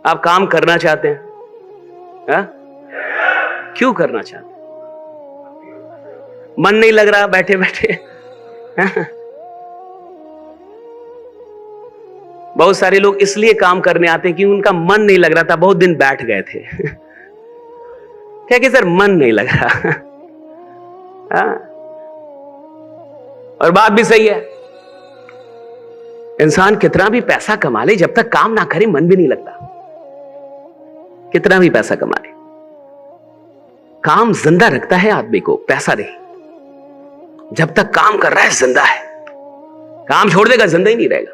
आप काम करना चाहते हैं? हा? क्यों करना चाहते हैं? मन नहीं लग रहा बैठे बैठे? बहुत सारे लोग इसलिए काम करने आते हैं कि उनका मन नहीं लग रहा था, बहुत दिन बैठ गए थे। क्या कि सर मन नहीं लग रहा। हाँ? और बात भी सही है, इंसान कितना भी पैसा कमा ले, जब तक काम ना करे मन भी नहीं लगता। कितना भी पैसा कमा ले, काम जिंदा रखता है आदमी को, पैसा नहीं। जब तक काम कर रहा है जिंदा है, काम छोड़ देगा जिंदा ही नहीं रहेगा।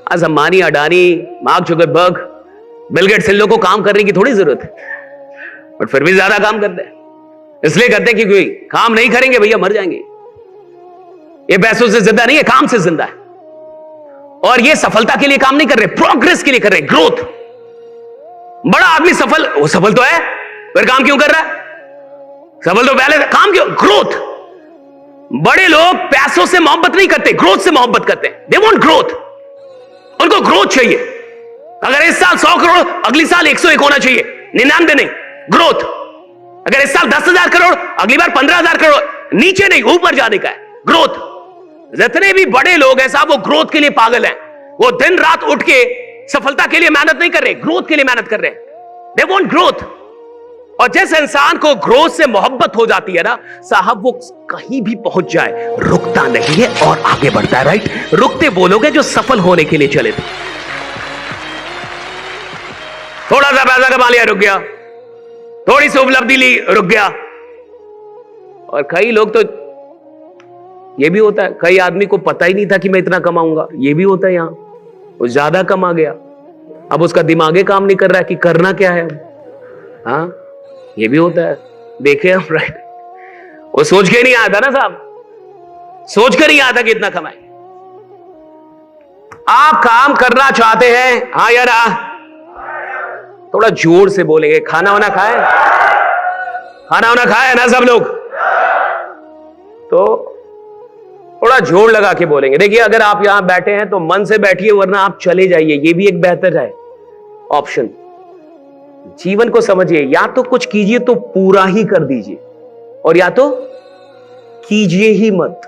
आज Ambani, Adani, Mark Zuckerberg, Bill Gates, इन लोगों को काम करने की थोड़ी जरूरत है, बट फिर भी ज्यादा काम करते हैं। इसलिए करते हैं क्योंकि काम नहीं करेंगे भैया मर जाएंगे। ये पैसों से जिंदा नहीं है, काम से जिंदा है। और ये सफलता के लिए काम नहीं कर रहे, प्रोग्रेस के लिए कर रहे, ग्रोथ। बड़ा आदमी सफल, वो सफल तो है, फिर काम क्यों कर रहा है? सफल तो पहले था, काम क्यों? ग्रोथ। बड़े लोग पैसों से मोहब्बत नहीं करते, ग्रोथ से मोहब्बत करते हैं। दे वांट ग्रोथ, उनको ग्रोथ चाहिए। अगर इस साल 100 करोड़, अगली साल 101 होना चाहिए, 99 नहीं, ग्रोथ। अगर इस साल 10,000 करोड़, अगली बार 15,000 करोड़, नीचे नहीं ऊपर जाने का है, ग्रोथ। जितने भी बड़े लोग हैं साहब, वो ग्रोथ के लिए पागल हैं। वो दिन रात उठ के सफलता के लिए मेहनत नहीं कर रहे, ग्रोथ के लिए मेहनत कर रहे हैं। They want growth. और जिस इंसान को ग्रोथ से मोहब्बत हो जाती है ना साहब, वो कहीं भी पहुंच जाए रुकता नहीं है और आगे बढ़ता है। राइट? रुकते वो लोग हैं जो सफल होने के लिए चले थे। थोड़ा सा पैसा कमा लिया, रुक गया। थोड़ी सी उपलब्धि ली, रुक गया। और कई लोग तो ये भी होता है, कई आदमी को पता ही नहीं था कि मैं इतना कमाऊंगा, ये भी होता है। यहां वो ज्यादा कमा गया, अब उसका दिमागे काम नहीं कर रहा है कि करना क्या है। हाँ, ये भी होता है, देखे हम। राइट? वो सोच के नहीं आया था ना साहब, सोच कर नहीं आया था कि इतना कमाए। आप काम करना चाहते हैं? हाँ या ना? थोड़ा जोर से बोलेंगे। खाना वाना खाए? खाना वाना खाए ना सब लोग? तो थोड़ा जोर लगा के बोलेंगे। देखिए, अगर आप यहां बैठे हैं तो मन से बैठिए, वरना आप चले जाइए, ये भी एक बेहतर है ऑप्शन। जीवन को समझिए, या तो कुछ कीजिए तो पूरा ही कर दीजिए, और या तो कीजिए ही मत।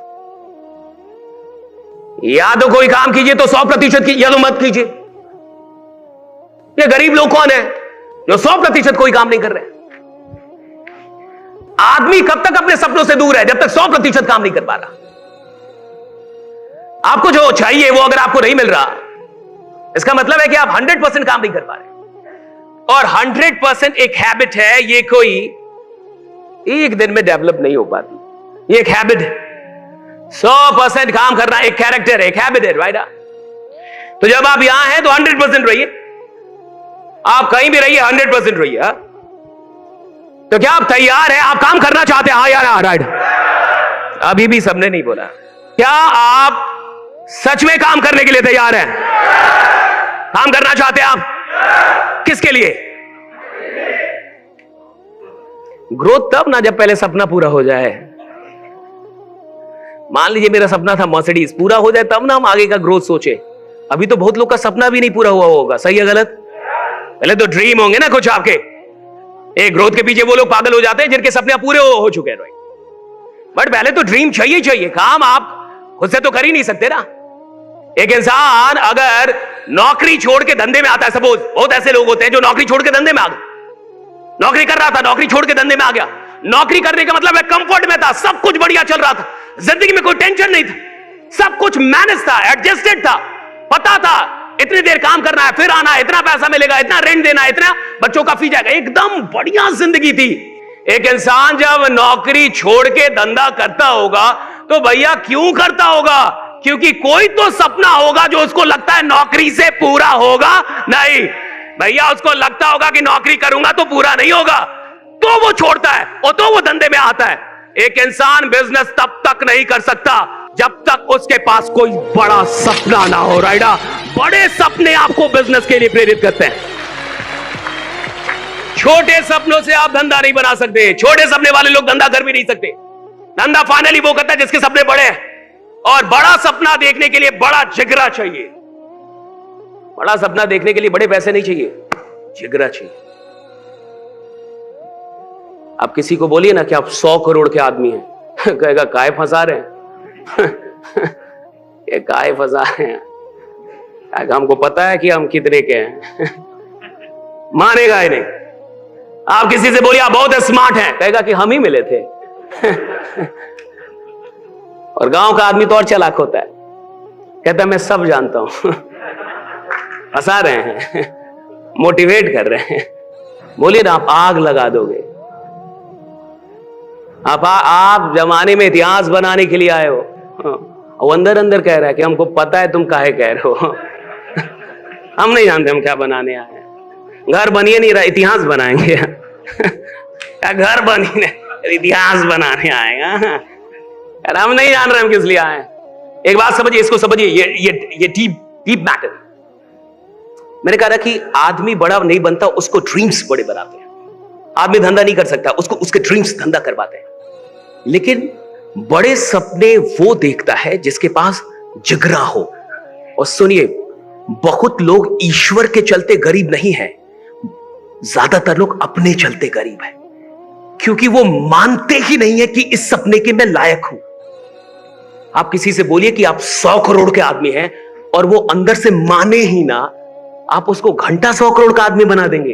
या तो कोई काम कीजिए तो 100% की, या तो मत कीजिए। ये गरीब लोग कौन है जो 100% कोई काम नहीं कर रहे? आदमी कब तक अपने सपनों से दूर है? जब तक 100% काम नहीं कर पा रहा। आपको जो चाहिए वो अगर आपको नहीं मिल रहा, इसका मतलब है कि आप 100% काम नहीं कर पा रहे। और 100% एक हैबिट है, ये कोई एक दिन में डेवलप नहीं हो पाती। ये एक हैबिट है। 100% काम करना एक कैरेक्टर है, एक हैबिट है। राइट? तो जब आप यहां हैं तो 100% रहिए, आप कहीं भी रहिए, 100% रहिए। तो क्या आप तैयार हैं? आप काम करना चाहते हैं? हाँ या ना? राइट? अभी भी सबने नहीं बोला। क्या आप सच में काम करने के लिए तैयार हैं? काम करना चाहते हैं आप? किसके लिए? ग्रोथ तब ना जब पहले सपना पूरा हो जाए। मान लीजिए मेरा सपना था मर्सिडीज, पूरा हो जाए तब ना हम आगे का ग्रोथ सोचे। अभी तो बहुत लोग का सपना भी नहीं पूरा हुआ होगा। सही है गलत? पहले तो ड्रीम होंगे ना कुछ आपके। एक ग्रोथ के पीछे वो लोग पागल हो जाते हैं जिनके सपने पूरे हो चुके हैं। बट पहले तो ड्रीम चाहिए। काम आप खुद से तो कर ही नहीं सकते ना। एक इंसान अगर नौकरी छोड़ के धंधे में आता है, सपोज बहुत ऐसे लोग होते हैं जो नौकरी छोड़ के धंधे में आ गए। नौकरी कर रहा था, नौकरी छोड़ के धंधे में आ गया। नौकरी करने का मतलब है कंफर्ट में था, सब कुछ बढ़िया चल रहा था, जिंदगी में कोई टेंशन नहीं था, सब कुछ मैनेज था, एडजस्टेड था, पता था इतनी देर काम करना है, फिर आना है, इतना पैसा मिलेगा, इतना रेंट देना है, इतना बच्चों का फी जाएगा, एकदम बढ़िया जिंदगी थी। एक इंसान जब नौकरी छोड़ के धंधा करता होगा तो भैया क्यों करता होगा? क्योंकि कोई तो सपना होगा जो उसको लगता है नौकरी से पूरा होगा। नहीं भैया, उसको लगता होगा कि नौकरी करूंगा तो पूरा नहीं होगा, तो वो छोड़ता है और तो वो धंधे में आता है। एक इंसान बिजनेस तब तक नहीं कर सकता जब तक उसके पास कोई बड़ा सपना ना हो। राइडा? बड़े सपने आपको बिजनेस के लिए प्रेरित करते हैं। छोटे सपनों से आप धंधा नहीं बना सकते। छोटे सपने वाले लोग धंधा कर भी नहीं सकते। धंधा फाइनली वो करता है जिसके सपने बड़े हैं। और बड़ा सपना देखने के लिए बड़ा जिगरा चाहिए। बड़ा सपना देखने के लिए बड़े पैसे नहीं चाहिए। जिगरा चाहिए। आप किसी को बोलिए ना कि आप 100 करोड़ के आदमी हैं, कहेगा काय फंसा रहे हैं ये काय फंसा रहे हैं, हमको पता है कि हम कितने के हैं मानेगा ही नहीं। आप किसी से बोलिए आप बहुत स्मार्ट हैं, कहेगा कि हम ही मिले थे और गांव का आदमी तो और चालाक होता है, कहता है मैं सब जानता हूं हंसा रहे हैं मोटिवेट कर रहे हैं। बोलिए ना आप आग लगा दोगे। आप जमाने में इतिहास बनाने के लिए आए हो, वो अंदर अंदर कह रहा है कि हमको पता है तुम काहे कह रहे हो हम नहीं जानते हम क्या बनाने आए हैं। घर बनिए नहीं रहा, इतिहास बनाएंगे या घर बनी नहीं, इतिहास बनाने आएगा यार। हम नहीं जान रहे हम किस लिए आए। एक बात समझिए, इसको समझिए, ये डीप मैटर। मैंने कहा कि आदमी बड़ा नहीं बनता, उसको ड्रीम्स बड़े बनाते हैं। आदमी धंधा नहीं कर सकता, उसको उसके ड्रीम्स धंधा करवाते हैं। लेकिन बड़े सपने वो देखता है जिसके पास जिगरा हो। और सुनिए, बहुत लोग ईश्वर के चलते गरीब नहीं है, ज्यादातर लोग अपने चलते गरीब है, क्योंकि वो मानते ही नहीं है कि इस सपने के मैं लायक हूं। आप किसी से बोलिए कि आप 100 करोड़ के आदमी हैं और वो अंदर से माने ही ना, आप उसको घंटा 100 करोड़ का आदमी बना देंगे।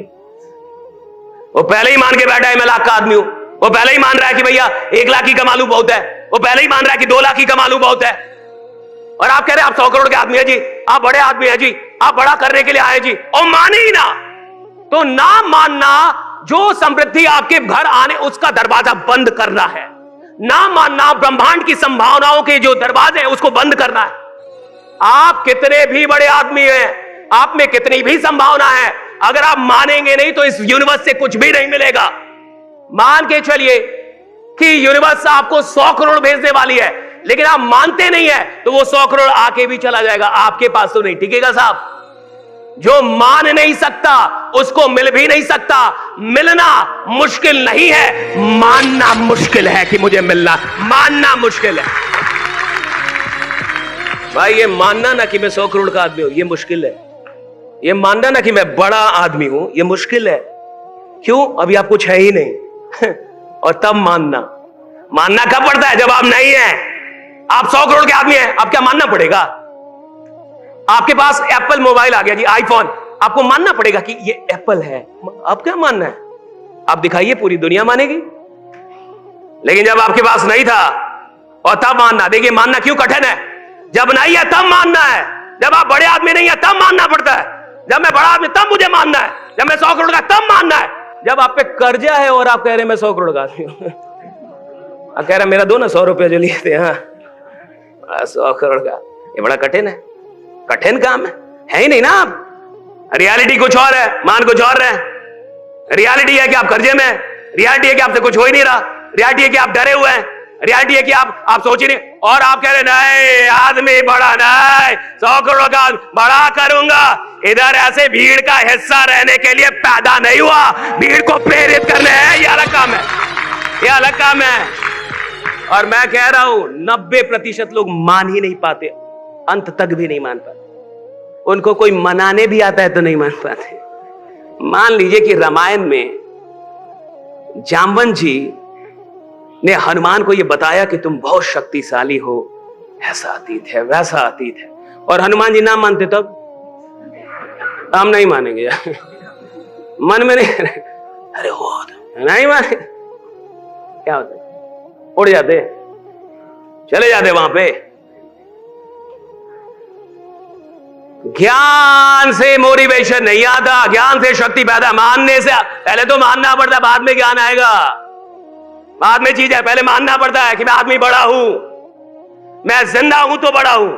वो पहले ही मान के बैठा है मैं लाख का आदमी हूं, वो पहले ही मान रहा है कि भैया 1 लाख की कमा लूं बहुत है, वो पहले ही मान रहा है कि 2 लाख की कमा लूं बहुत है। और आप कह रहे हैं आप 100 करोड़ के आदमी है जी, आप बड़े आदमी है जी, आप बड़ा करने के लिए आए जी, और माने ही ना। तो ना मानना, जो समृद्धि आपके घर आने उसका दरवाजा बंद करना है। ना मानना, ब्रह्मांड की संभावनाओं के जो दरवाजे हैं उसको बंद करना है। आप कितने भी बड़े आदमी हैं, आप में कितनी भी संभावना है, अगर आप मानेंगे नहीं तो इस यूनिवर्स से कुछ भी नहीं मिलेगा। मान के चलिए कि यूनिवर्स आपको 100 करोड़ भेजने वाली है, लेकिन आप मानते नहीं है तो वो 100 करोड़ आके भी चला जाएगा, आपके पास तो नहीं टिकेगा साहब। जो मान नहीं सकता उसको मिल भी नहीं सकता। मिलना मुश्किल नहीं है, मानना मुश्किल है कि मुझे मिलना, मानना मुश्किल है भाई। ये मानना ना कि मैं 100 करोड़ का आदमी हूं, ये मुश्किल है। ये मानना ना कि मैं बड़ा आदमी हूं, ये मुश्किल है। क्यों? अभी आप कुछ है ही नहीं और तब मानना कब पड़ता है? जब आप नहीं है। आप 100 करोड़ के आदमी हैं, आप क्या मानना पड़ेगा? आपके पास एप्पल मोबाइल आ गया जी, आईफोन, आपको मानना पड़ेगा कि ये एप्पल है। आप क्या मानना है? आप दिखाइए, पूरी दुनिया मानेगी। लेकिन जब आपके पास नहीं था और तब मानना, देखिए मानना क्यों कठिन है। जब नहीं है तब मानना है, जब आप बड़े आदमी नहीं है तब मानना पड़ता है। जब मैं बड़ा आदमी तब मुझे मानना है, जब मैं 100 करोड़ का तब मानना है। जब आप पे कर्जा है और आप कह रहे हैं मैं 100 करोड़ का आदमी हूं, आप कह रहे मेरा दो ना 100 रुपया जो लिए थे, हाँ 100 करोड़ का। ये बड़ा कठिन है, कठिन काम है ही नहीं ना। आप रियलिटी कुछ और है, मान कुछ और है। रियलिटी है कि आप कर्जे में हैं, रियलिटी है कि आपसे कुछ हो ही नहीं रहा, रियलिटी है कि आप डरे हुए हैं, रियलिटी है कि आप सोच ही नहीं। और आप कह रहे नहीं आदमी बड़ा नहीं, 100 करोड़ का बड़ा करूंगा। इधर ऐसे भीड़ का हिस्सा रहने के लिए पैदा नहीं हुआ, भीड़ को प्रेरित करने है, ये अलग काम है, ये अलग काम है। और मैं कह रहा हूं 90% लोग मान ही नहीं पाते, अंत तक भी नहीं मान पाते। उनको कोई मनाने भी आता है तो नहीं मान पाते। मान लीजिए कि रामायण में जामवंत जी ने हनुमान को यह बताया कि तुम बहुत शक्तिशाली हो, ऐसा अतीत है वैसा अतीत है, और हनुमान जी ना मानते तब हम नहीं मानेंगे मन में नहीं, अरे वो नहीं माने, क्या होता है, उड़ जाते, चले जाते वहां पे। ज्ञान से मोटिवेशन नहीं आता, ज्ञान से शक्ति पैदा, मानने से। पहले तो मानना पड़ता है, बाद में ज्ञान आएगा। बाद में चीज है, पहले मानना पड़ता है कि मैं आदमी बड़ा हूं, मैं जिंदा हूं तो बड़ा हूं।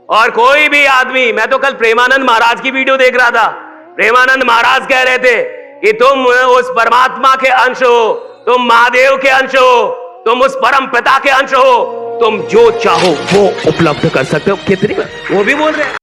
और कोई भी आदमी, मैं तो कल प्रेमानंद महाराज की वीडियो देख रहा था, प्रेमानंद महाराज कह रहे थे कि तुम उस परमात्मा के अंश हो, तुम महादेव के अंश हो, तुम उस परम पिता के अंश हो, तुम जो चाहो वो उपलब्ध कर सकते हो। कितनी वो भी बोल रहे हैं।